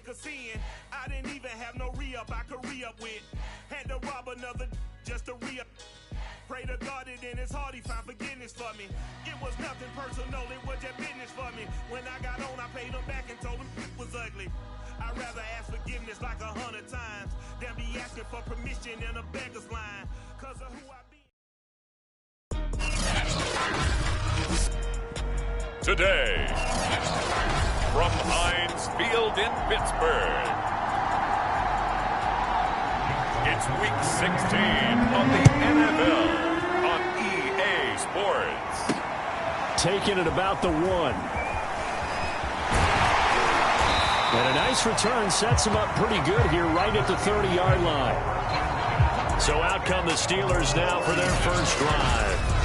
sick of seeing. I didn't even have no re-up I could re-up with. Had to rob another just to re-up. Pray to God it in his heart he found forgiveness for me. It was nothing personal, it was just business for me. When I got on, I paid him back and told him it was ugly. I'd rather ask forgiveness like 100 times than be asking for permission in a beggar's line. Cause of who I be. Today, from Heinz Field in Pittsburgh, it's Week 16 of the NFL on EA Sports. Taking it about the 1. And a nice return sets him up pretty good here right at the 30-yard line. So out come the Steelers now for their first drive.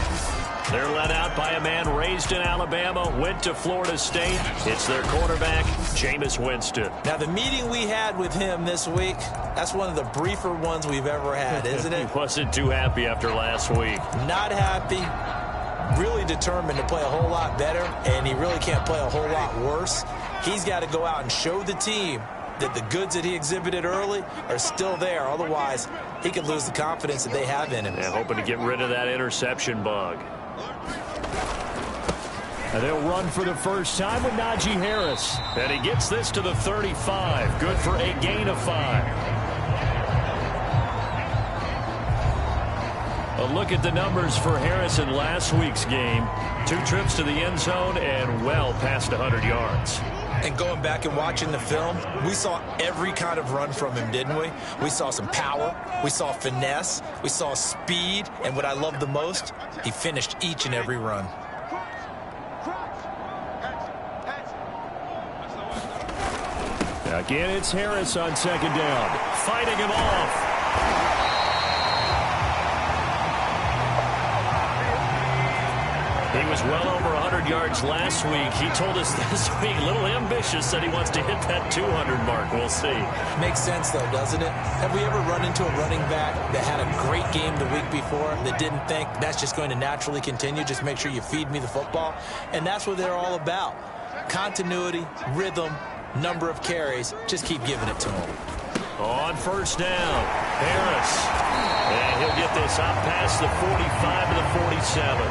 They're led out by a man raised in Alabama, went to Florida State. It's their quarterback, Jameis Winston. Now, the meeting we had with him this week, that's one of the briefer ones we've ever had, isn't it? He wasn't too happy after last week. Not happy. Really determined to play a whole lot better, and he really can't play a whole lot worse. He's got to go out and show the team that the goods that he exhibited early are still there. Otherwise, he could lose the confidence that they have in him. Yeah, hoping to get rid of that interception bug. And they'll run for the first time with Najee Harris. And he gets this to the 35. Good for a gain of 5. A look at the numbers for Harris in last week's game. 2 trips to the end zone and well past 100 yards. And going back and watching the film, we saw every kind of run from him, didn't we? We saw some power, we saw finesse, we saw speed, and what I love the most, he finished each and every run. Again, it's Harris on second down. Fighting him off. He was well over 100 yards last week. He told us this week, a little ambitious, said he wants to hit that 200 mark. We'll see. Makes sense, though, doesn't it? Have we ever run into a running back that had a great game the week before that didn't think that's just going to naturally continue? Just make sure you feed me the football. And that's what they're all about. Continuity, rhythm, number of carries. Just keep giving it to him. On first down, Harris. And he'll get this up past the 45 to the 47.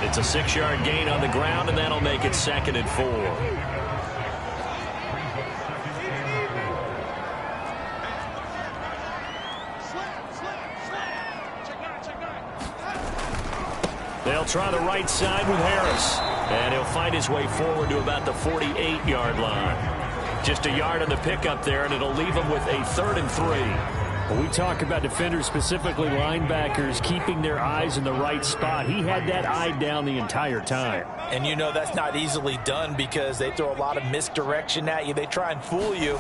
It's a 6-yard gain on the ground, and that'll make it 2nd and 4. They'll try the right side with Harris. And he'll find his way forward to about the 48-yard line. Just a yard on the pickup there, and it'll leave him with a 3rd and 3. When we talk about defenders, specifically linebackers, keeping their eyes in the right spot. He had that eye down the entire time. And you know that's not easily done because they throw a lot of misdirection at you. They try and fool you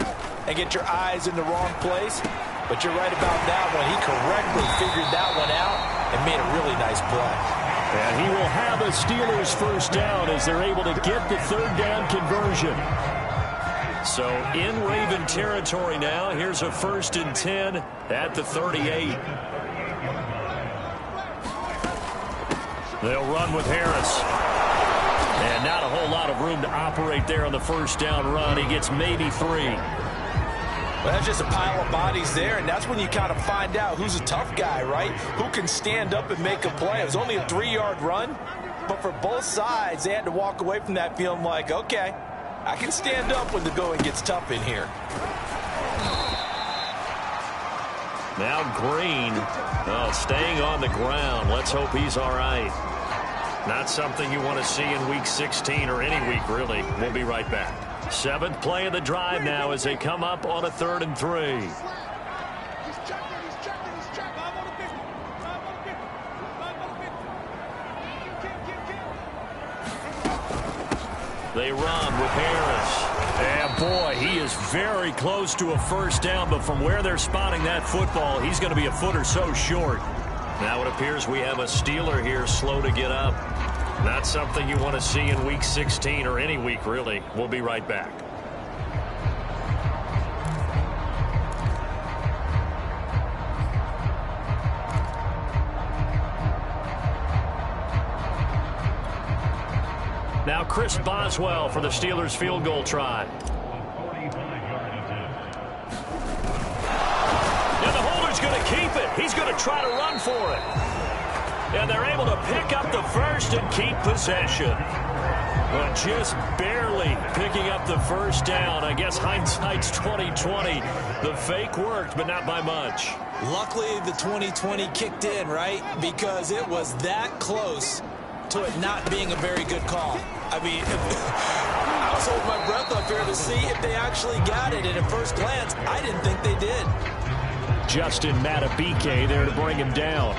and get your eyes in the wrong place. But you're right about that one. He correctly figured that one out and made a really nice play. And he will have a Steelers first down as they're able to get the 3rd down conversion. So in Raven territory now. Here's a 1st and 10 at the 38. They'll run with Harris. And not a whole lot of room to operate there on the first down run. He gets maybe 3. Well, that's just a pile of bodies there, and that's when you kind of find out who's a tough guy, right? Who can stand up and make a play. It was only a 3-yard run, but for both sides, they had to walk away from that feeling like, okay, I can stand up when the going gets tough in here. Now Green, staying on the ground. Let's hope he's all right. Not something you want to see in Week 16 or any week, really. We'll be right back. 7th play of the drive now as they come up on a 3rd and 3. They run with Harris. And boy, he is very close to a first down, but from where they're spotting that football, he's going to be a foot or so short. Now it appears we have a Steeler here slow to get up. Not something you want to see in Week 16 or any week, really. We'll be right back. Now Chris Boswell for the Steelers field goal try. And the holder's going to keep it. He's going to try to run for it. And they're able to pick up the first and keep possession. But just barely picking up the first down. I guess hindsight's 20/20. The fake worked, but not by much. Luckily, the 20/20 kicked in, right? Because it was that close to it not being a very good call. I mean, I was holding my breath up here to see if they actually got it. And at first glance, I didn't think they did. Justin Matabike there to bring him down.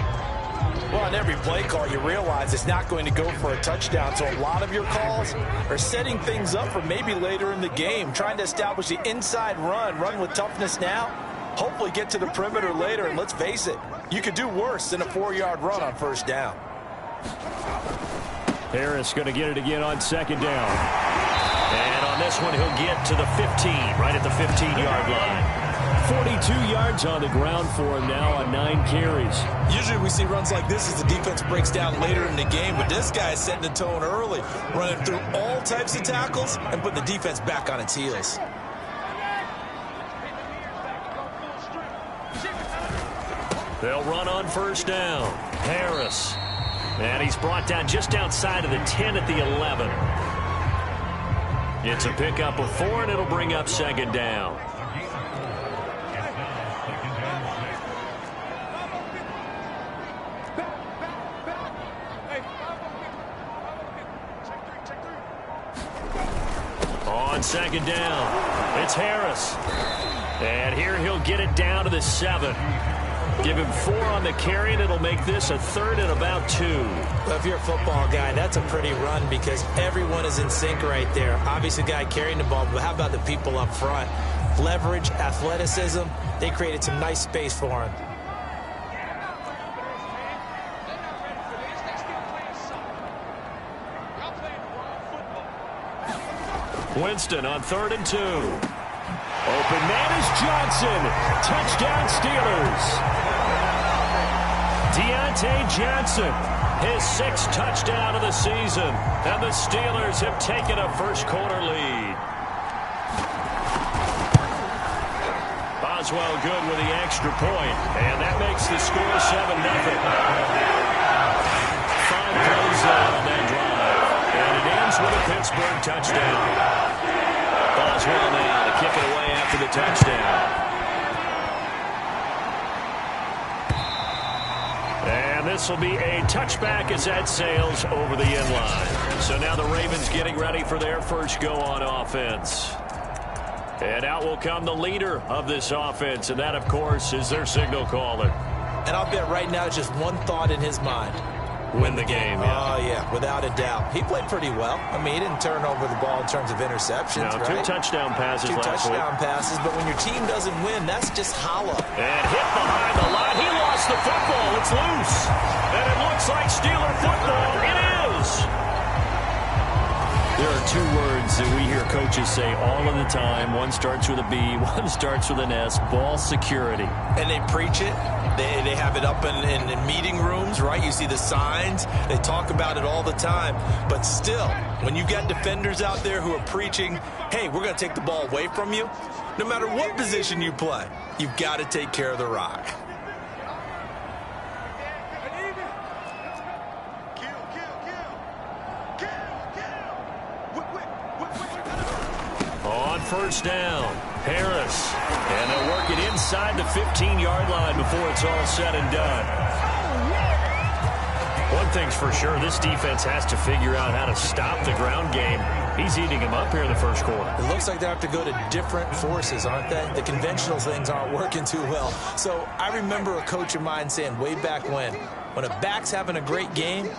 Well, on every play call, you realize it's not going to go for a touchdown. So a lot of your calls are setting things up for maybe later in the game, trying to establish the inside run with toughness now, hopefully get to the perimeter later. And let's face it, you could do worse than a 4-yard run on first down. Harris going to get it again on second down. And on this one, he'll get to the 15, right at the 15-yard line. 42 yards on the ground for him now on 9 carries. Usually we see runs like this as the defense breaks down later in the game, but this guy is setting the tone early, running through all types of tackles and putting the defense back on its heels. They'll run on first down. Harris. And he's brought down just outside of the 10 at the 11. It's a pickup of 4, and it'll bring up second down. On second down, it's Harris. And here he'll get it down to the 7. Give him 4 on the carry, and it'll make this a 3rd and about 2. Well, if you're a football guy, that's a pretty run because everyone is in sync right there. Obviously, the guy carrying the ball, but how about the people up front? Leverage, athleticism, they created some nice space for him. Winston on 3rd and 2. Open man is Johnson. Touchdown Steelers. Deontay Johnson, his 6th touchdown of the season. And the Steelers have taken a first-quarter lead. Boswell good with the extra point. And that makes the score 7-0. 5 plays on that drive. And it ends with a Pittsburgh touchdown. Boswell now to kick it away after the touchdown. And this will be a touchback as that sails over the end line. So now the Ravens getting ready for their first go on offense. And out will come the leader of this offense, and that, of course, is their signal caller. And I'll bet right now it's just one thought in his mind. Win the game, yeah. Oh, yeah, without a doubt. He played pretty well. I mean, he didn't turn over the ball in terms of interceptions, no, right? 2 touchdown passes last week. 2 touchdown passes, but when your team doesn't win, that's just hollow. And hit behind the line. He lost the football. It's loose. And it looks like Steeler football. It is. There are 2 words that we hear coaches say all of the time. One starts with a B, one starts with an S, ball security. And they preach it. They have it up in meeting rooms, right? You see the signs. They talk about it all the time. But still, when you got defenders out there who are preaching, hey, we're going to take the ball away from you, no matter what position you play, you've got to take care of the rock. On first down, Harris. And they'll work it inside the 15-yard line before it's all said and done. One thing's for sure, this defense has to figure out how to stop the ground game. He's eating them up here in the first quarter. It looks like they have to go to different forces, aren't they? The conventional things aren't working too well. So I remember a coach of mine saying way back when a back's having a great game,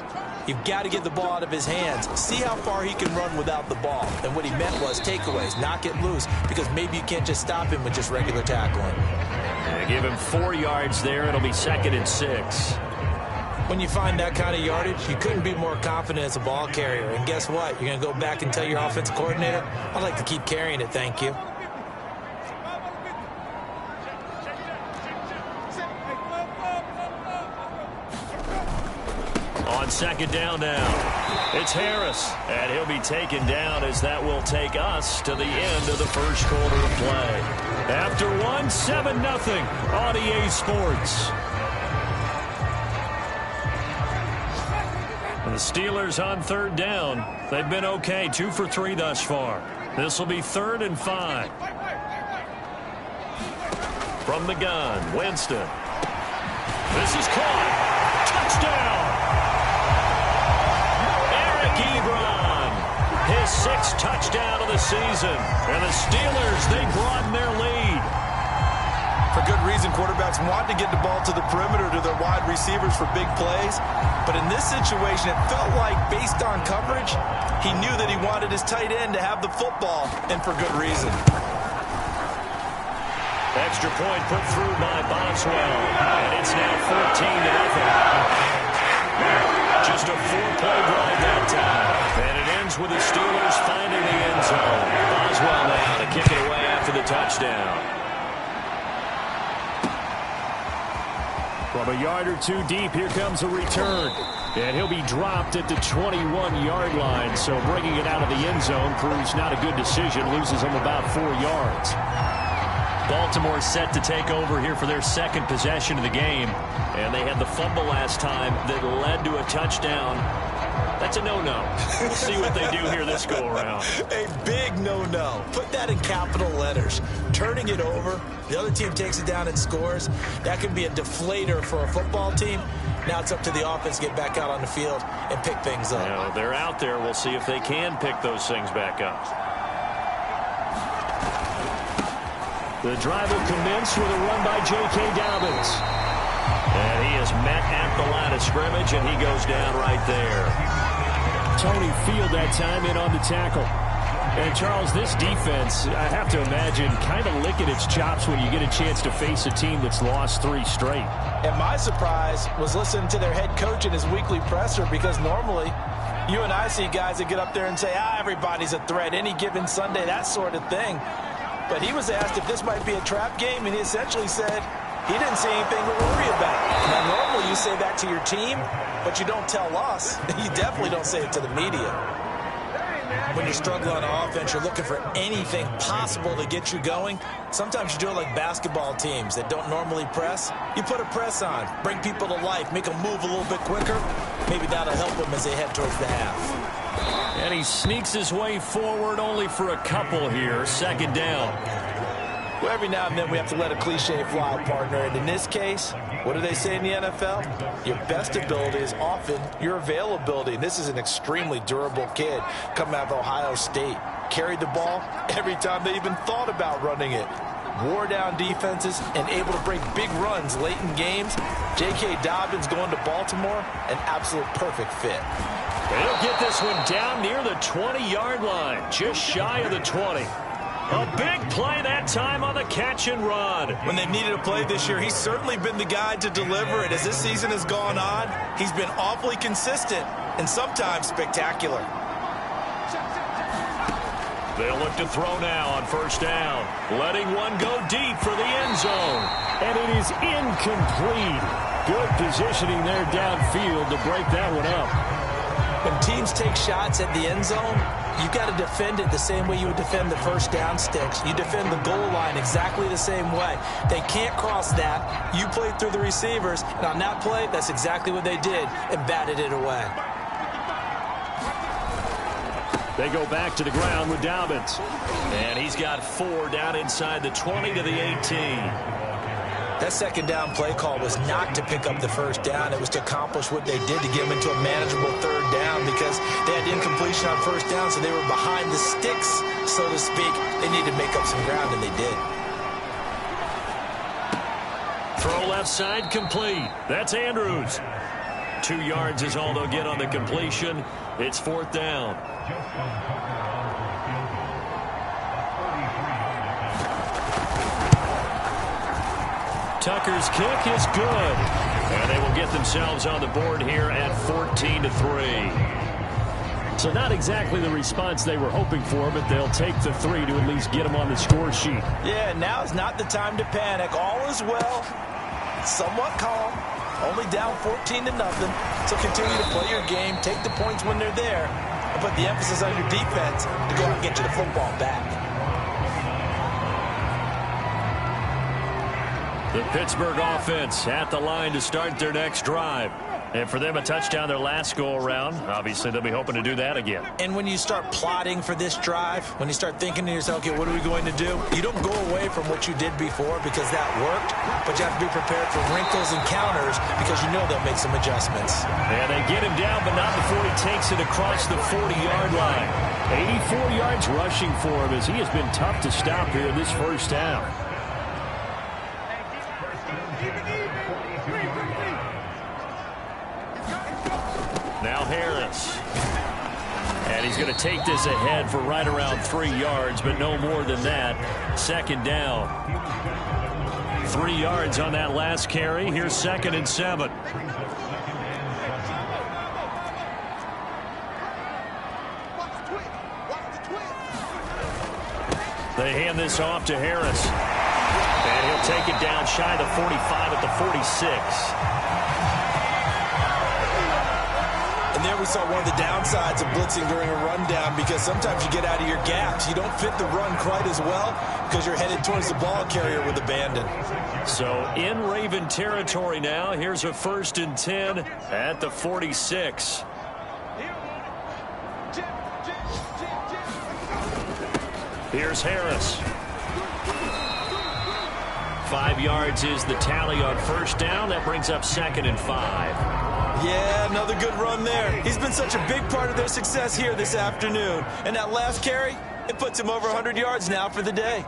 you've got to get the ball out of his hands. See how far he can run without the ball. And what he meant was takeaways, knock it loose, because maybe you can't just stop him with just regular tackling. And give him 4 yards there. It'll be 2nd and 6. When you find that kind of yardage, you couldn't be more confident as a ball carrier. And guess what? You're going to go back and tell your offensive coordinator, I'd like to keep carrying it, thank you. On second down now, it's Harris, and he'll be taken down as that will take us to the end of the first quarter of play. After 7-0 on EA Sports. The Steelers on third down. They've been okay, 2 for 3 thus far. This will be 3rd and 5. From the gun, Winston. This is caught. Touchdown! Eric Ebron, his 6th touchdown of the season. And the Steelers, they broaden their lead. For good reason, quarterbacks want to get the ball to the perimeter to their wide receivers for big plays. But in this situation, it felt like, based on coverage, he knew that he wanted his tight end to have the football, and for good reason. Extra point put through by Boswell, and it's now 14-0. Just a 4-play drive that time, and it ends with the Steelers finding the end zone. Boswell now to kick it away after the touchdown. From a yard or 2 deep, here comes a return. And he'll be dropped at the 21-yard line, so bringing it out of the end zone proves not a good decision, loses him about 4 yards. Baltimore set to take over here for their 2nd possession of the game. And they had the fumble last time that led to a touchdown. That's a no-no. We'll see what they do here this go-around. A big no-no. Put that in capital letters. Turning it over, the other team takes it down and scores. That can be a deflator for a football team. Now it's up to the offense to get back out on the field and pick things up. Now, they're out there. We'll see if they can pick those things back up. The drive will commence with a run by J.K. Dobbins. And he is met at the line of scrimmage, and he goes down right there. Tony Field that time in on the tackle. And, Charles, this defense, I have to imagine, kind of licking its chops when you get a chance to face a team that's lost 3 straight. And my surprise was listening to their head coach in his weekly presser, because normally you and I see guys that get up there and say, everybody's a threat any given Sunday, that sort of thing. But he was asked if this might be a trap game, and he essentially said he didn't see anything to worry about. Now, normally you say that to your team, but you don't tell us. You definitely don't say it to the media. When you struggle on offense, you're looking for anything possible to get you going. Sometimes you do it like basketball teams that don't normally press. You put a press on, bring people to life, make them move a little bit quicker. Maybe that'll help them as they head towards the half. And he sneaks his way forward only for a couple here. 2nd down. Well, every now and then we have to let a cliche fly, partner. And in this case, what do they say in the NFL? Your best ability is often your availability. And this is an extremely durable kid coming out of Ohio State. Carried the ball every time they even thought about running it. Wore down defenses and able to break big runs late in games. J.K. Dobbins going to Baltimore, an absolute perfect fit. They'll get this one down near the 20-yard line, just shy of the 20. A big play that time on the catch and run. When they've needed a play this year, he's certainly been the guy to deliver it. As this season has gone on, he's been awfully consistent and sometimes spectacular. They'll look to throw now on 1st down. Letting one go deep for the end zone. And it is incomplete. Good positioning there downfield to break that one up. When teams take shots at the end zone, you've got to defend it the same way you would defend the 1st down sticks. You defend the goal line exactly the same way. They can't cross that. You played through the receivers, and on that play, that's exactly what they did and batted it away. They go back to the ground with Dobbins. And he's got 4 down inside the 20 to the 18. That 2nd down play call was not to pick up the 1st down. It was to accomplish what they did to get them into a manageable 3rd down, because they had incompletion on 1st down, so they were behind the sticks, so to speak. They needed to make up some ground, and they did. Throw left side complete. That's Andrews. 2 yards is all they'll get on the completion. It's 4th down. Tucker's kick is good. And they will get themselves on the board here at 14-3. So not exactly the response they were hoping for, but they'll take the 3 to at least get them on the score sheet. Yeah, now is not the time to panic. All is well, somewhat calm. Only down 14-0. So continue to play your game, take the points when they're there, and put the emphasis on your defense to go out and get you the football back. The Pittsburgh offense at the line to start their next drive. And for them, a touchdown their last go-around. Obviously, they'll be hoping to do that again. And when you start plotting for this drive, when you start thinking to yourself, okay, what are we going to do? You don't go away from what you did before because that worked, but you have to be prepared for wrinkles and counters because you know they'll make some adjustments. And they get him down, but not before he takes it across the 40-yard line. 84 yards rushing for him as he has been tough to stop here in this first down. Now Harris. And he's going to take this ahead for right around 3 yards, but no more than that. Second down. 3 yards on that last carry. Here's 2nd and 7. They hand this off to Harris. And he'll take it down shy of the 45 at the 46. And there we saw one of the downsides of blitzing during a rundown because sometimes you get out of your gaps. You don't fit the run quite as well because you're headed towards the ball carrier with abandon. So in Raven territory now. Here's a 1st and 10 at the 46. Here's Harris. 5 yards is the tally on first down. That brings up 2nd and 5. Yeah, another good run there. He's been such a big part of their success here this afternoon. And that last carry, it puts him over 100 yards now for the day.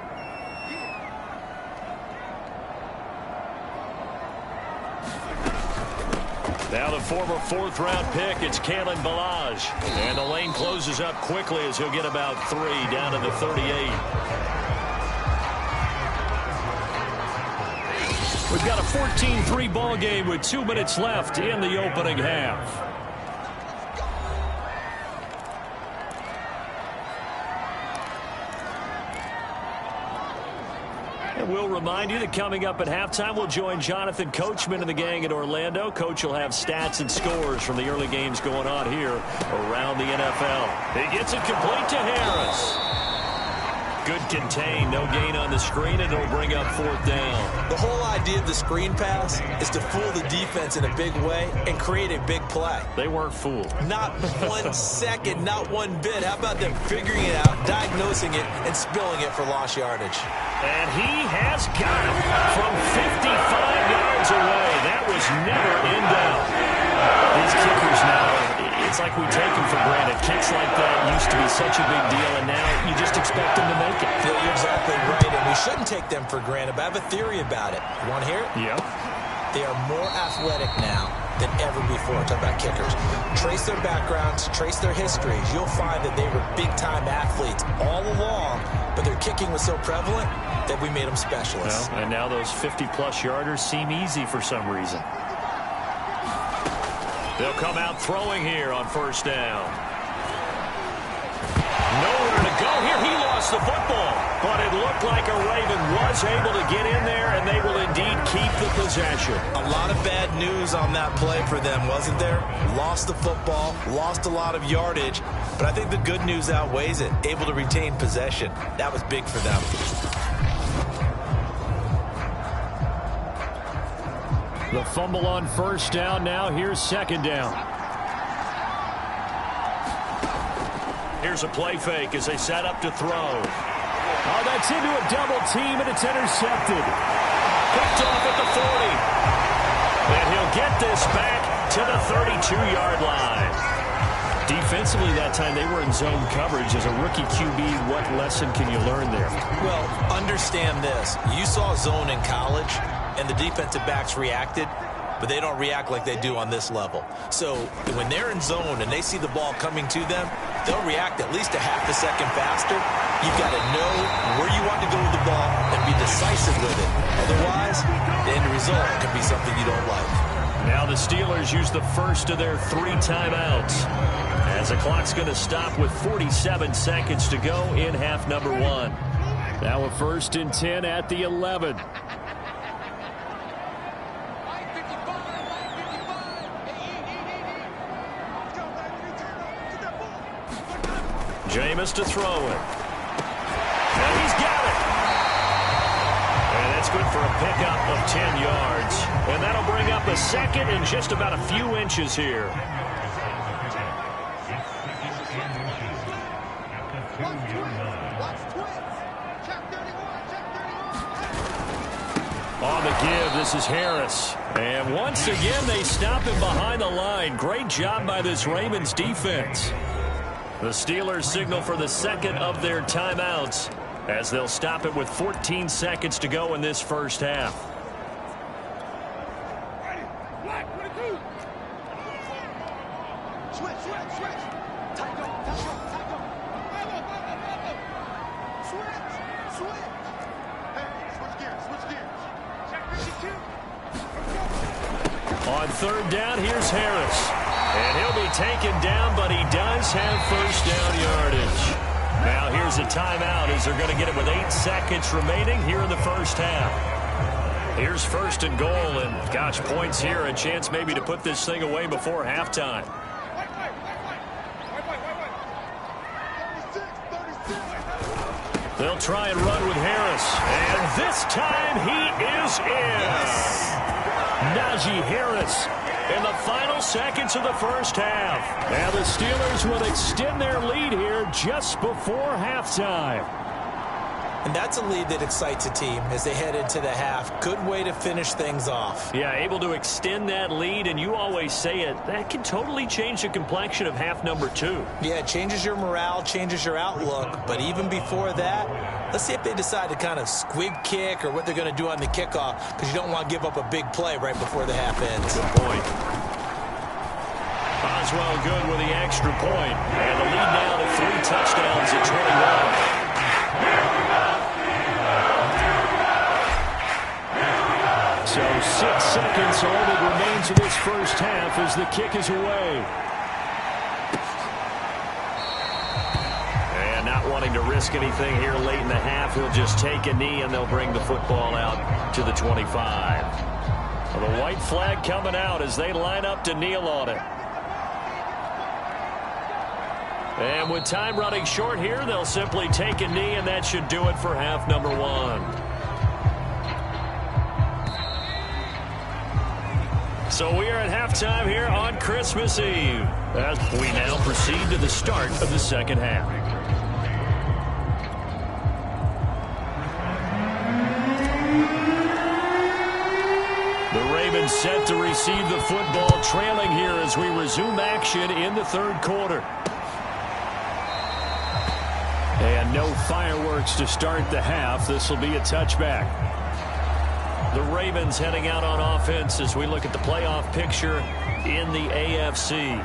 Now the former 4th-round pick, it's Kalen Ballage. And the lane closes up quickly as he'll get about 3 down to the 38. We've got a 14-3 ball game with 2 minutes left in the opening half. And we'll remind you that coming up at halftime, we'll join Jonathan Coachman and the gang in Orlando. Coach will have stats and scores from the early games going on here around the NFL. He gets it complete to Harris. Good contain, no gain on the screen, and it'll bring up 4th down. The whole idea of the screen pass is to fool the defense in a big way and create a big play. They weren't fooled. Not 1 second, not one bit. How about them figuring it out, diagnosing it, and spilling it for lost yardage? And he has got it from 55 yards away. That was never in doubt. These kickers now, it's like we take them for granted. Kicks like that used to be such a big deal, and now you just expect them to make it. Yeah, you're exactly right, and we shouldn't take them for granted, but I have a theory about it. You want to hear it? Yep. They are more athletic now than ever before. Talk about kickers. Trace their backgrounds, trace their histories. You'll find that they were big-time athletes all along, but their kicking was so prevalent that we made them specialists. Well, and now those 50-plus yarders seem easy for some reason. They'll come out throwing here on first down. Nowhere to go here. He lost the football, but it looked like a Raven was able to get in there, and they will indeed keep the possession. A lot of bad news on that play for them, wasn't there? Lost the football, lost a lot of yardage, but I think the good news outweighs it. Able to retain possession. That was big for them. The fumble on first down. Now here's 2nd down. Here's a play fake as they set up to throw. Oh, that's into a double team, and it's intercepted. Picked off at the 40. And he'll get this back to the 32-yard line. Defensively that time, they were in zone coverage. As a rookie QB, what lesson can you learn there? Well, understand this. You saw zone in college, and the defensive backs reacted, but they don't react like they do on this level. So when they're in zone and they see the ball coming to them, they'll react at least a half a second faster. You've got to know where you want to go with the ball and be decisive with it. Otherwise, the end result can be something you don't like. Now the Steelers use the first of their 3 timeouts, as the clock's going to stop with 47 seconds to go in half number 1. Now a 1st and 10 at the 11. Jameis to throw it. And he's got it. And that's good for a pickup of 10 yards. And that'll bring up a second and just about a few inches here. On the give, this is Harris. And once again, they stop him behind the line. Great job by this Ravens defense. The Steelers signal for the second of their timeouts as they'll stop it with 14 seconds to go in this first half. On third down, here's Harris. And he'll be taken down, but he does have first down yardage. Now here's a timeout as they're going to get it with 8 seconds remaining here in the first half. Here's first and goal, and gosh, points here, a chance maybe to put this thing away before halftime. They'll try and run with Harris, and this time he is in. Najee Harris in the final seconds of the first half. Now the Steelers will extend their lead here just before halftime. And that's a lead that excites a team as they head into the half. Good way to finish things off. Yeah, able to extend that lead, and you always say it, that can totally change the complexion of half number 2. Yeah, it changes your morale, changes your outlook. But even before that, let's see if they decide to kind of squib kick or what they're going to do on the kickoff, because you don't want to give up a big play right before the half ends. Good point. Boswell good with the extra point. And the lead now to 3 touchdowns at 21. So 6 seconds, all that remains of this first half as the kick is away. And not wanting to risk anything here late in the half, he'll just take a knee and they'll bring the football out to the 25. Well, the white flag coming out as they line up to kneel on it. And with time running short here, they'll simply take a knee, and that should do it for half number 1. So we are at halftime here on Christmas Eve as we now proceed to the start of the second half. The Ravens set to receive the football, trailing here as we resume action in the third quarter. And no fireworks to start the half. This will be a touchback. The Ravens heading out on offense as we look at the playoff picture in the AFC.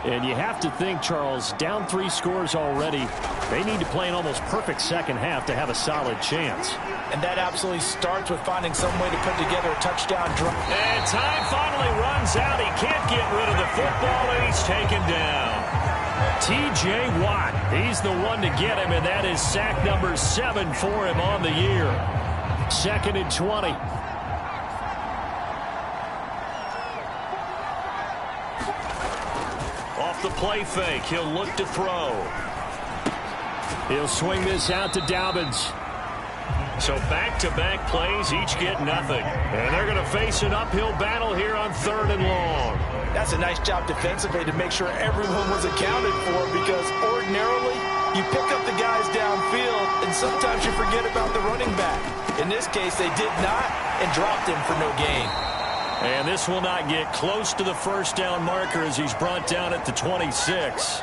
And you have to think, Charles, down 3 scores already. They need to play an almost perfect second half to have a solid chance. And that absolutely starts with finding some way to put together a touchdown drive. And time finally runs out. He can't get rid of the football, and he's taken down. T.J. Watt, he's the one to get him, and that is sack number 7 for him on the year. 2nd and 20. Off the play fake, he'll look to throw. He'll swing this out to Dobbins. So back-to-back plays, each get nothing. And they're going to face an uphill battle here on 3rd and long. That's a nice job defensively to make sure everyone was accounted for, because ordinarily you pick up the guys downfield and sometimes you forget about the running back. In this case, they did not and dropped him for no gain. And this will not get close to the first down marker as he's brought down at the 26.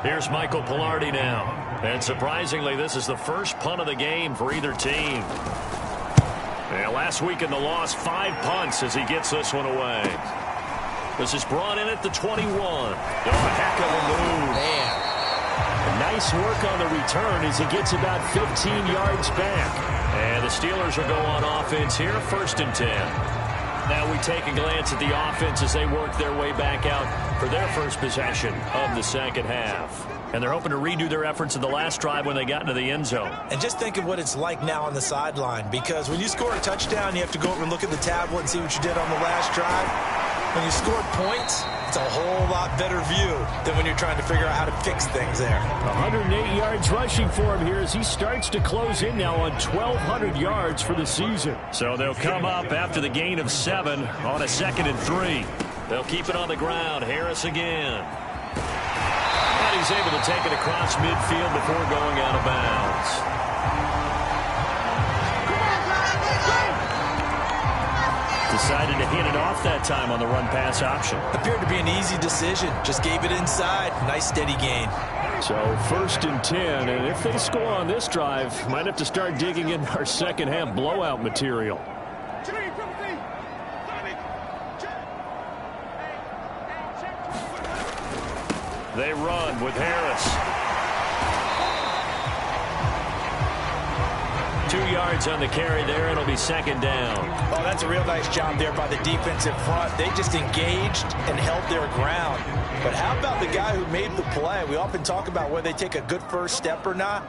Here's Michael Pilardi now. And surprisingly, this is the first punt of the game for either team. And last week in the loss, 5 punts as he gets this one away. This is brought in at the 21. Oh, a heck of a move. Man. Nice work on the return as he gets about 15 yards back. And the Steelers will go on offense here, 1st and 10. Now we take a glance at the offense as they work their way back out for their first possession of the second half. And they're hoping to redo their efforts in the last drive when they got into the end zone. And just think of what it's like now on the sideline, because when you score a touchdown, you have to go over and look at the tablet and see what you did on the last drive. When you scored points, it's a whole lot better view than when you're trying to figure out how to fix things there. 108 yards rushing for him here as he starts to close in now on 1,200 yards for the season. So they'll come up after the gain of 7 on a 2nd and 3. They'll keep it on the ground. Harris again. And he's able to take it across midfield before going out of bounds. Decided to hit it off that time on the run-pass option. Appeared to be an easy decision. Just gave it inside. Nice steady gain. So 1st and 10, and if they score on this drive, might have to start digging in our second-half blowout material. They run with Harris. 2 yards on the carry there. It'll be 2nd down. Oh, that's a real nice job there by the defense in front. They just engaged and held their ground. But how about the guy who made the play? We often talk about whether they take a good first step or not.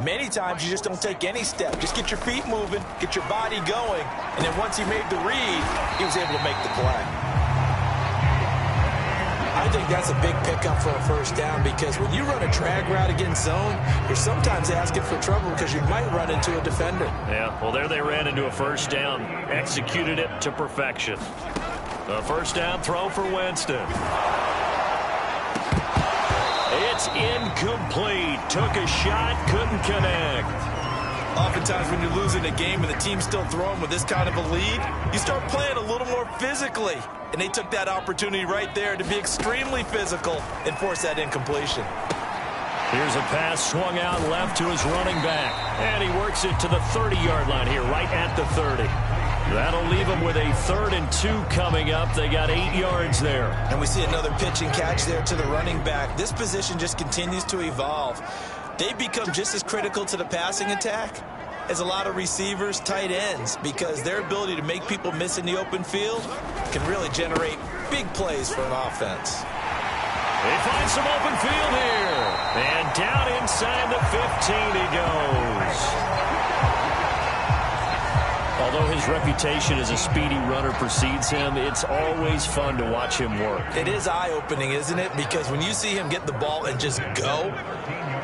Many times you just don't take any step. Just get your feet moving, get your body going, and then once he made the read, he was able to make the play. I think that's a big pickup for a first down because when you run a drag route against zone, you're sometimes asking for trouble because you might run into a defender. Yeah, well, there they ran into a first down. Executed it to perfection. A first down throw for Winston. It's incomplete. Took a shot, couldn't connect. Oftentimes when you're losing a game and the team's still throwing with this kind of a lead, you start playing a little more physically. And they took that opportunity right there to be extremely physical and force that incompletion. Here's a pass swung out left to his running back. And he works it to the 30-yard line here, right at the 30. That'll leave him with a 3rd and 2 coming up. They got 8 yards there. And we see another pitch and catch there to the running back. This position just continues to evolve. They become just as critical to the passing attack as a lot of receivers, tight ends, because their ability to make people miss in the open field can really generate big plays for an offense. They find some open field here. And down inside the 15 he goes. Although his reputation as a speedy runner precedes him, it's always fun to watch him work. It is eye-opening, isn't it? Because when you see him get the ball and just go,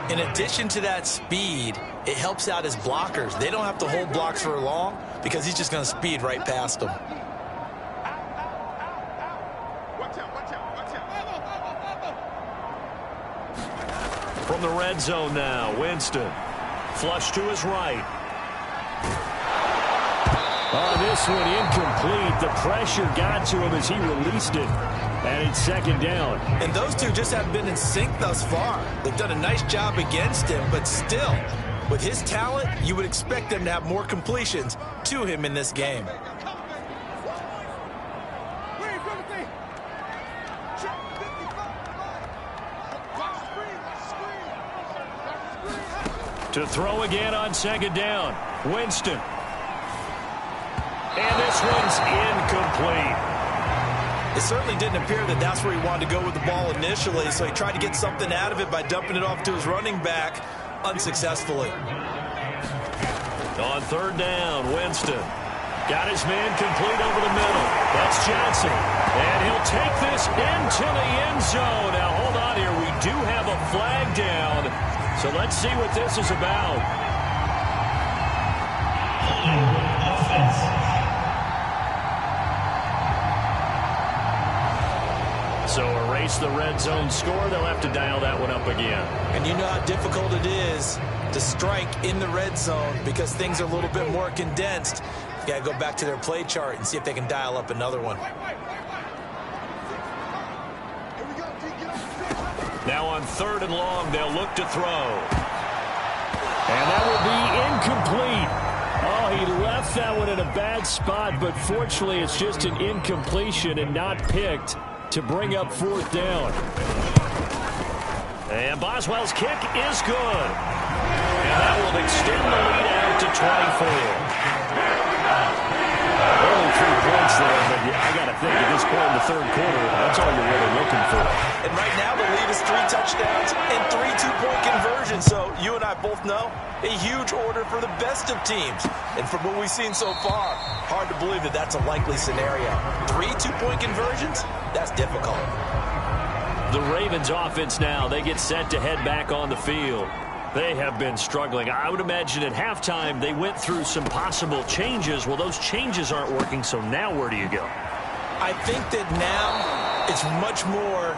in addition to that speed, it helps out his blockers. They don't have to hold blocks for long because he's just going to speed right past them. From the red zone now, Winston. Flush to his right. Oh, this one incomplete. The pressure got to him as he released it. And it's 2nd down. And those two just haven't been in sync thus far. They've done a nice job against him, but still, with his talent, you would expect them to have more completions to him in this game. To throw again on 2nd down. Winston. And this one's incomplete. It certainly didn't appear that that's where he wanted to go with the ball initially, so he tried to get something out of it by dumping it off to his running back unsuccessfully. On 3rd down, Winston got his man complete over the middle. That's Johnson. And he'll take this into the end zone. Now, hold on here. We do have a flag down. So let's see what this is about. So erase the red zone score. They'll have to dial that one up again. And you know how difficult it is to strike in the red zone because things are a little bit more condensed. You got to go back to their play chart and see if they can dial up another one. Now on 3rd and long, they'll look to throw. And that will be incomplete. Oh, he left that one in a bad spot, but fortunately it's just an incompletion and not picked to bring up 4th down. And Boswell's kick is good. And that will extend the lead out to 24. Only 3 points there, but I got to I think, at this point in the third quarter. That's all you're really looking for. And right now, the lead is 3 touchdowns and 3 two-point conversions. So you and I both know a huge order for the best of teams. And from what we've seen so far, hard to believe that that's a likely scenario. 3 two-point conversions? That's difficult. The Ravens offense now, they get set to head back on the field. They have been struggling. I would imagine at halftime they went through some possible changes. Well, those changes aren't working, so now where do you go? I think that now it's much more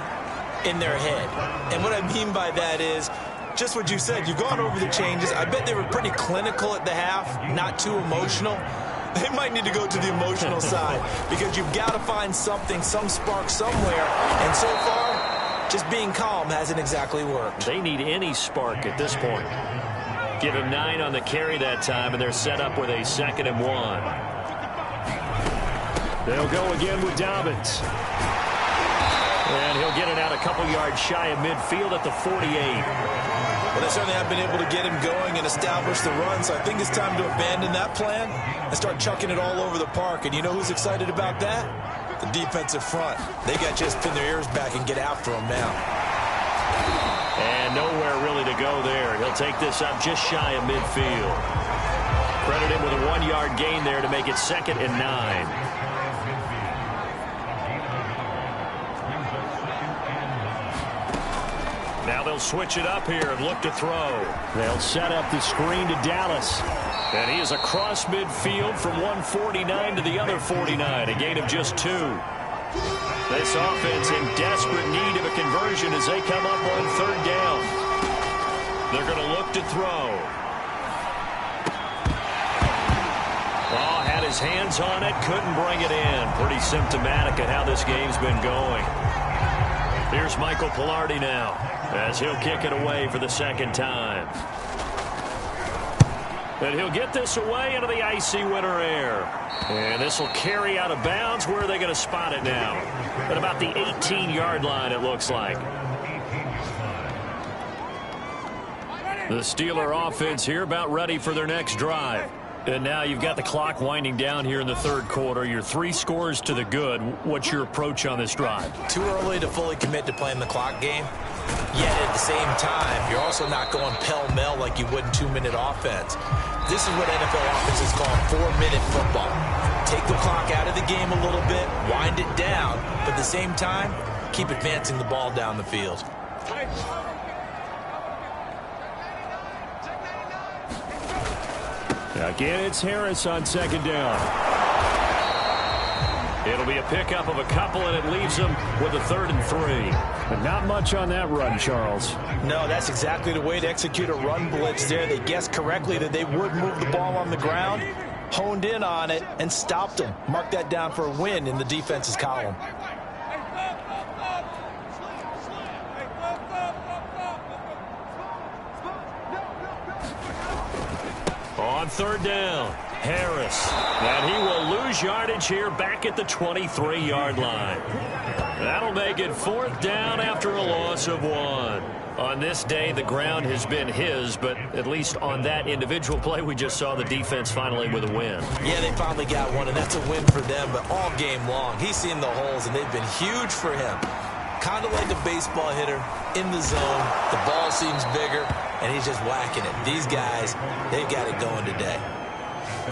in their head. And what I mean by that is just what you said. You've gone over the changes. I bet they were pretty clinical at the half, not too emotional. They might need to go to the emotional side because you've got to find something, some spark somewhere. And so far, just being calm hasn't exactly worked. They need any spark at this point. Give him 9 on the carry that time, and they're set up with a 2nd and 1. They'll go again with Dobbins. And he'll get it out a couple yards shy of midfield at the 48. Well, they certainly have been able to get him going and establish the run, so I think it's time to abandon that plan and start chucking it all over the park. And you know who's excited about that? The defensive front. They got to just pin their ears back and get after him now. And nowhere really to go there. He'll take this up just shy of midfield. Credit him with a 1-yard gain there to make it 2nd and 9. Now they'll switch it up here and look to throw. They'll set up the screen to Dallas. And he is across midfield from 149 to the other 49, a gain of just 2. This offense in desperate need of a conversion as they come up on 3rd down. They're going to look to throw. Oh, had his hands on it, couldn't bring it in. Pretty symptomatic of how this game's been going. Here's Michael Pilardi now as he'll kick it away for the 2nd time. And he'll get this away into the icy winter air. And this will carry out of bounds. Where are they going to spot it now? At about the 18-yard line, it looks like. The Steeler offense here about ready for their next drive. And now you've got the clock winding down here in the 3rd quarter. You're 3 scores to the good. What's your approach on this drive? Too early to fully commit to playing the clock game. Yet at the same time, you're also not going pell-mell like you would in 2-minute offense. This is what NFL offenses call 4-minute football. Take the clock out of the game a little bit, wind it down, but at the same time, keep advancing the ball down the field. Again, it's Harris on 2nd down. It'll be a pickup of a couple, and it leaves them with a 3rd and 3. But not much on that run, Charles. No, that's exactly the way to execute a run blitz there. They guessed correctly that they would move the ball on the ground, honed in on it, and stopped them. Mark that down for a win in the defense's column. On 3rd down, Harris. And he will lose yardage here back at the 23-yard line. That'll make it 4th down after a loss of 1. On this day, the ground has been his, but at least on that individual play, we just saw the defense finally with a win. Yeah, they finally got one, and that's a win for them, but all game long, he's seen the holes, and they've been huge for him. Kind of like a baseball hitter in the zone. The ball seems bigger, and he's just whacking it. These guys, they've got it going today.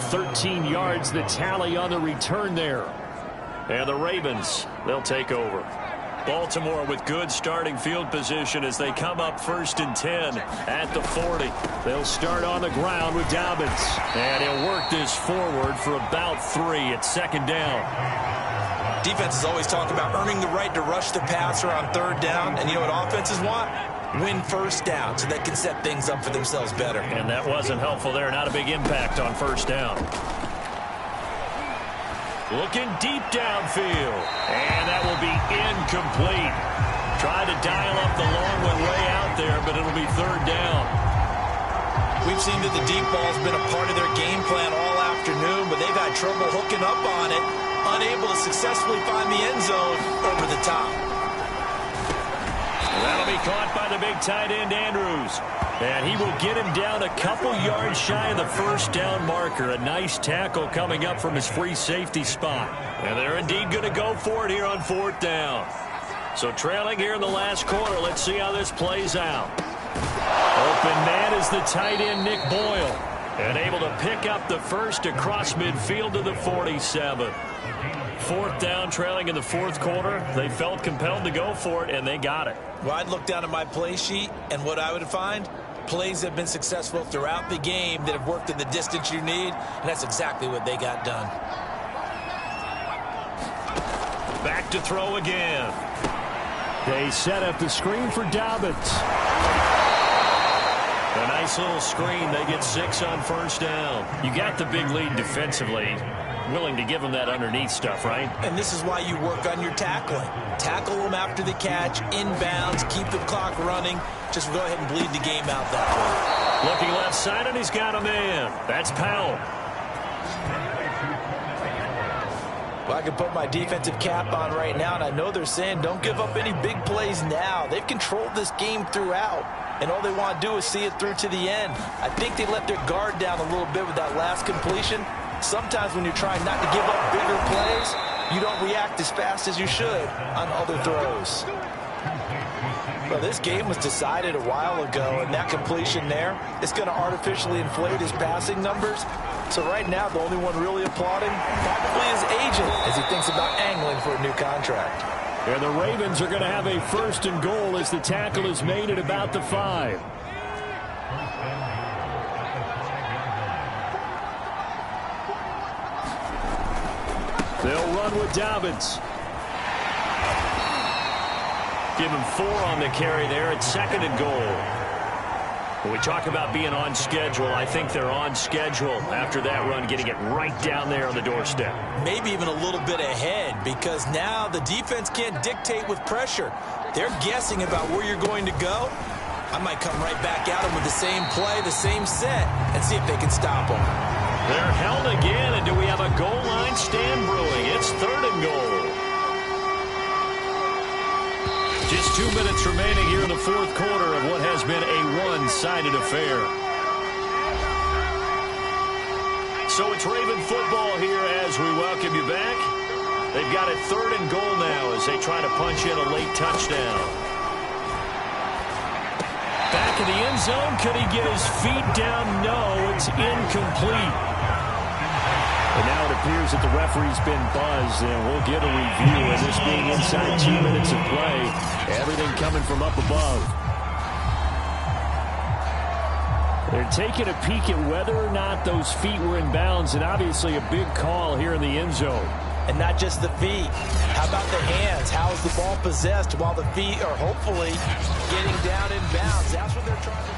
13 yards, the tally on the return there. And the Ravens, they'll take over. Baltimore with good starting field position as they come up 1st and 10 at the 40. They'll start on the ground with Dobbins. And he'll work this forward for about 3 at 2nd down. Defenses always talk about earning the right to rush the passer on 3rd down. And you know what offenses want? Win 1st down so they can set things up for themselves better. And that wasn't helpful there. Not a big impact on 1st down. Looking deep downfield. And that will be incomplete. Tried to dial up the long one way out there, but it'll be 3rd down. We've seen that the deep ball's been a part of their game plan all afternoon, but they've had trouble hooking up on it, unable to successfully find the end zone over the top. That'll be caught by the big tight end, Andrews. And he will get him down a couple yards shy of the first down marker. A nice tackle coming up from his free safety spot. And they're indeed going to go for it here on 4th down. So trailing here in the last quarter. Let's see how this plays out. Open man is the tight end, Nick Boyle. And able to pick up the first across midfield to the 47. 4th down, trailing in the 4th quarter. They felt compelled to go for it, and they got it. Well, I'd look down at my play sheet, and what I would find, plays have been successful throughout the game that have worked in the distance you need, and that's exactly what they got done. Back to throw again. They set up the screen for Dobbins. A nice little screen. They get 6 on 1st down. You got the big lead defensively. Willing to give them that underneath stuff, right? And this is why you work on your tackling. Tackle them after the catch, inbounds, keep the clock running. Just go ahead and bleed the game out that way. Looking left side, and he's got a man. That's Powell. Well, I can put my defensive cap on right now, and I know they're saying don't give up any big plays now. They've controlled this game throughout, and all they want to do is see it through to the end. I think they let their guard down a little bit with that last completion. Sometimes when you're trying not to give up bigger plays, you don't react as fast as you should on other throws. Well, this game was decided a while ago, and that completion there is going to artificially inflate his passing numbers. So right now, the only one really applauding probably his agent as he thinks about angling for a new contract. And the Ravens are going to have a 1st and goal as the tackle is made at about the 5. They'll run with Dobbins. Give him 4 on the carry there. It's 2nd and goal. When we talk about being on schedule, I think they're on schedule after that run, getting it right down there on the doorstep. Maybe even a little bit ahead, because now the defense can't dictate with pressure. They're guessing about where you're going to go. I might come right back at them with the same play, the same set, and see if they can stop them. They're held again, and do we have a goal line stand brewing? It's 3rd and goal. Just 2 minutes remaining here in the 4th quarter of what has been a one-sided affair. So it's Raven football here as we welcome you back. They've got it 3rd and goal now as they try to punch in a late touchdown. Back in the end zone. Could he get his feet down? No, it's incomplete. And now it appears that the referee's been buzzed, and we'll get a review. And this being inside 2 minutes of play, everything coming from up above. They're taking a peek at whether or not those feet were in bounds, and obviously a big call here in the end zone. And not just the feet. How about the hands? How is the ball possessed while the feet are hopefully getting down in bounds? That's what they're trying to do.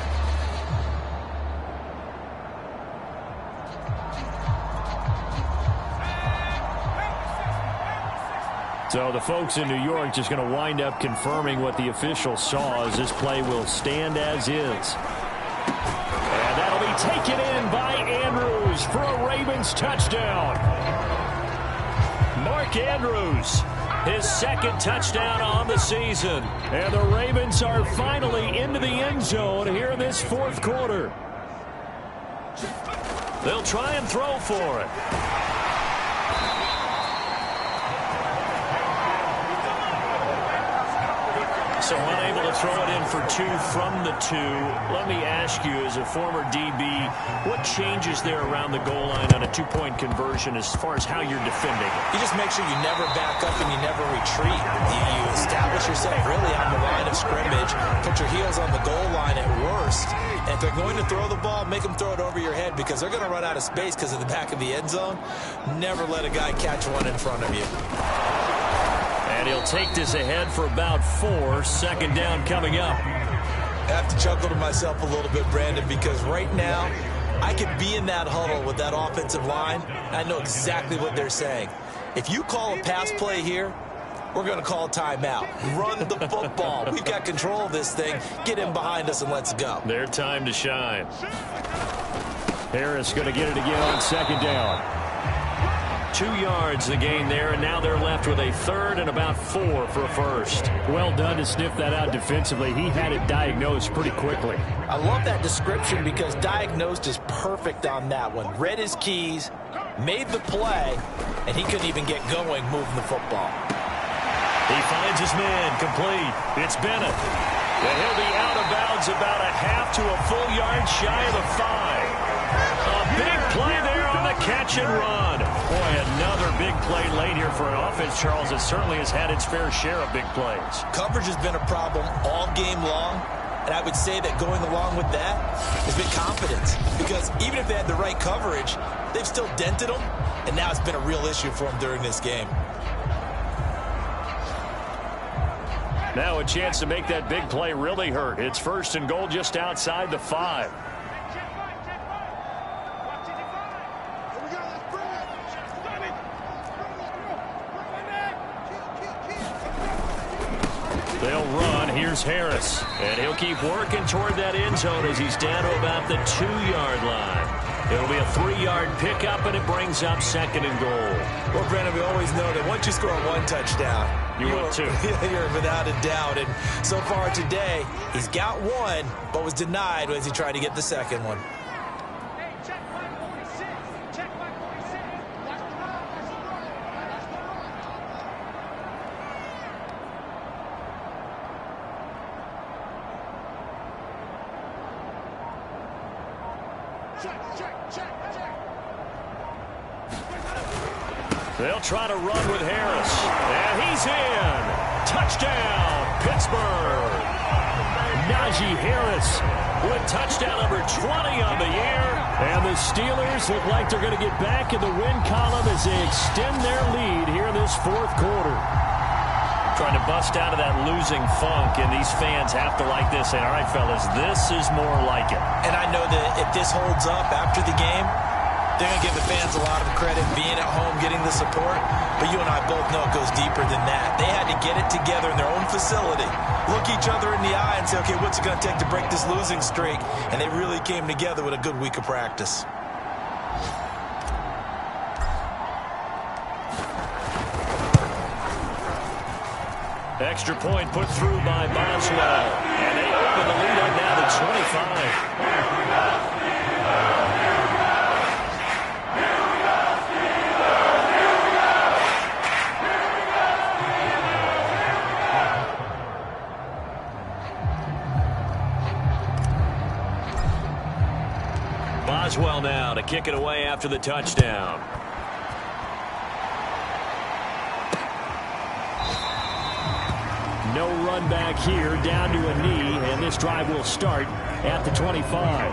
So the folks in New York just going to wind up confirming what the official saw as this play will stand as is. And that'll be taken in by Andrews for a Ravens touchdown. Mark Andrews, his 2nd touchdown on the season. And the Ravens are finally into the end zone here in this 4th quarter. They'll try and throw for it. So unable to throw it in for 2 from the 2. Let me ask you, as a former DB, what changes there around the goal line on a 2-point conversion as far as how you're defending it? You just make sure you never back up and you never retreat. You establish yourself really on the line of scrimmage, put your heels on the goal line at worst. And if they're going to throw the ball, make them throw it over your head because they're going to run out of space because of the back of the end zone. Never let a guy catch one in front of you. And he'll take this ahead for about 4. 2nd down coming up. I have to chuckle to myself a little bit, Brandon, because right now I could be in that huddle with that offensive line. I know exactly what they're saying. If you call a pass play here, we're going to call a timeout. Run the football. We've got control of this thing. Get in behind us and let's go. Their time to shine. Harris going to get it again on 2nd down. 2 yards the gain there, and now they're left with a third and about 4 for a first. Well done to sniff that out defensively. He had it diagnosed pretty quickly. I love that description because diagnosed is perfect on that one. Read his keys, made the play, and he couldn't even get going moving the football. He finds his man complete. It's Bennett. And he'll be out of bounds about a half to a full yard shy of the 5. A big play there on the catch and run. Boy, another big play late here for an offense, Charles, that certainly has had its fair share of big plays. Coverage has been a problem all game long, and I would say that going along with that has been confidence. Because even if they had the right coverage, they've still dented them, and now it's been a real issue for them during this game. Now a chance to make that big play really hurt. It's first and goal just outside the 5. They'll run. Here's Harris. And he'll keep working toward that end zone as he's down to about the 2-yard line. It'll be a 3-yard pickup, and it brings up second and goal. Well, Brandon, we always know that once you score one touchdown, you're without a doubt. And so far today, he's got one, but was denied as he tried to get the second one. They'll try to run with Harris. And he's in. Touchdown, Pittsburgh. Najee Harris with touchdown number 20 on the year. And the Steelers look like they're going to get back in the win column as they extend their lead here in this fourth quarter. Trying to bust out of that losing funk, and these fans have to like this. And all right, fellas, this is more like it. And I know that if this holds up after the game, they're going to give the fans a lot of credit being at home, getting the support. But you and I both know it goes deeper than that. They had to get it together in their own facility, look each other in the eye and say, okay, what's it going to take to break this losing streak? And they really came together with a good week of practice. Extra point put through by Boswell. And they open the lead up now to 25. Boswell now to kick it away after the touchdown. No run back here, down to a knee, and this drive will start at the 25.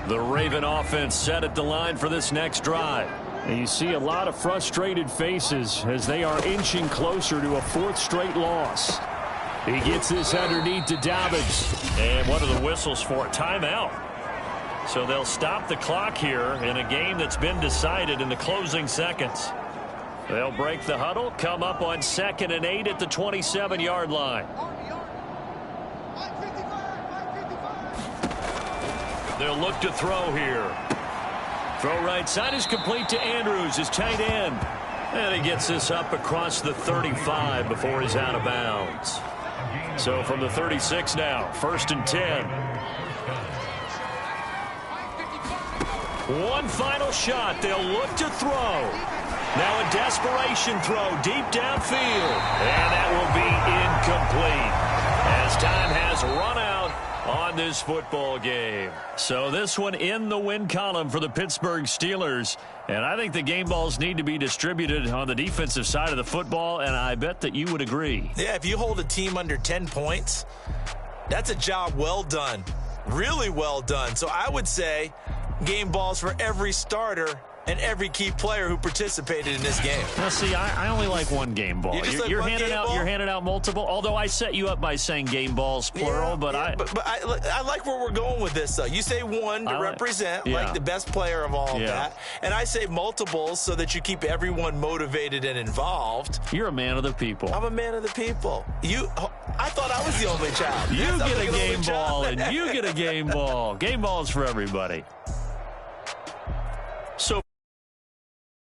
The Raven offense set at the line for this next drive. And you see a lot of frustrated faces as they are inching closer to a 4th straight loss. He gets this underneath to Dobbins. And what are the whistles for? Timeout. So they'll stop the clock here in a game that's been decided in the closing seconds. They'll break the huddle, come up on 2nd and 8 at the 27-yard line. They'll look to throw here. Throw right side is complete to Andrews, his tight end. And he gets this up across the 35 before he's out of bounds. So from the 36 now, 1st and 10. One final shot. They'll look to throw. Now a desperation throw deep downfield. And that will be incomplete as time has run out on this football game. So this one in the win column for the Pittsburgh Steelers. And I think the game balls need to be distributed on the defensive side of the football, and I bet that you would agree. Yeah, if you hold a team under 10 points, that's a job well done. Really well done. So I would say game balls for every starter and every key player who participated in this game. Now, see, I only like one game ball. You're handing out multiple. Although I set you up by saying game balls plural, but I like where we're going with this though. You say one to represent like the best player of all of that, and I say multiples so that you keep everyone motivated and involved. You're a man of the people. I'm a man of the people. I thought I was the only child. You get a game ball, and you get a game ball. Game balls for everybody. So